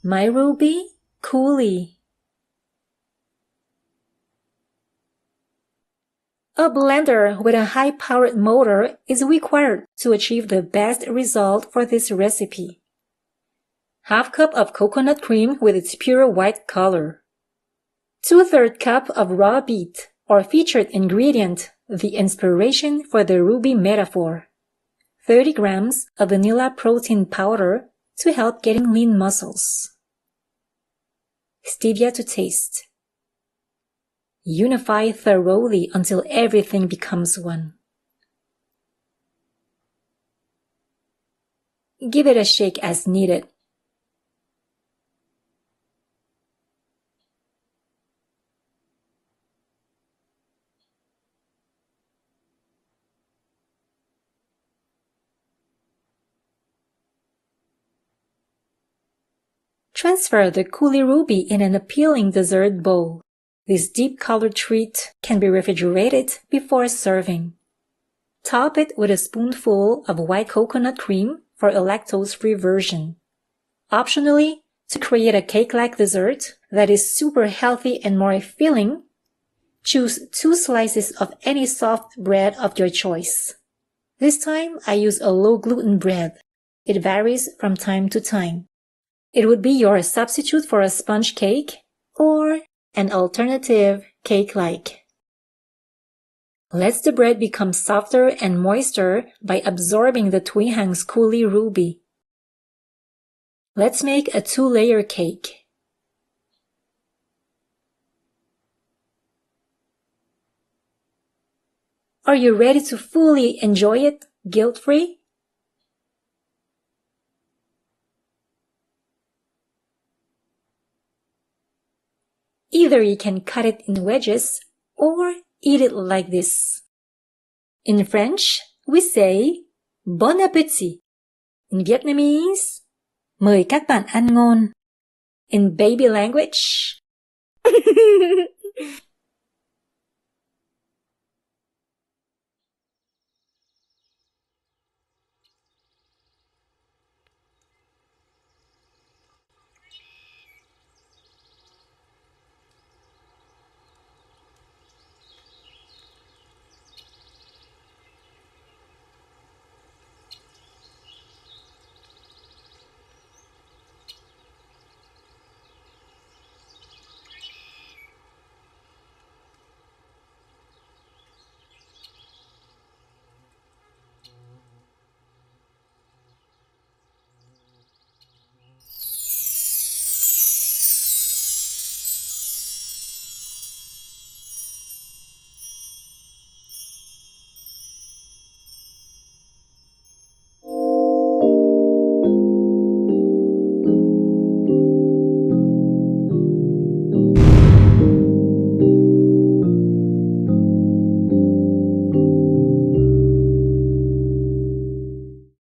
My Ruby Coulis. A blender with a high-powered motor is required to achieve the best result for this recipe. Half cup of coconut cream with its pure white color. 2/3 cup of raw beet, or featured ingredient, the inspiration for the Ruby metaphor. 30 grams of vanilla protein powder to help getting lean muscles. Stevia to taste. Unify thoroughly until everything becomes one. Give it a shake as needed. Transfer the Coulis Ruby in an appealing dessert bowl. This deep-colored treat can be refrigerated before serving. Top it with a spoonful of white coconut cream for a lactose-free version. Optionally, to create a cake-like dessert that is super healthy and more filling, choose 2 slices of any soft bread of your choice. This time, I use a low-gluten bread. It varies from time to time. It would be your substitute for a sponge cake or an alternative cake-like. Let the bread become softer and moister by absorbing the Thuy Coulis Ruby. Let's make a 2-layer cake. Are you ready to fully enjoy it, guilt-free? Either you can cut it in wedges or eat it like this. In French, we say Bon appétit. In Vietnamese, mời các bạn ăn ngon. In baby language,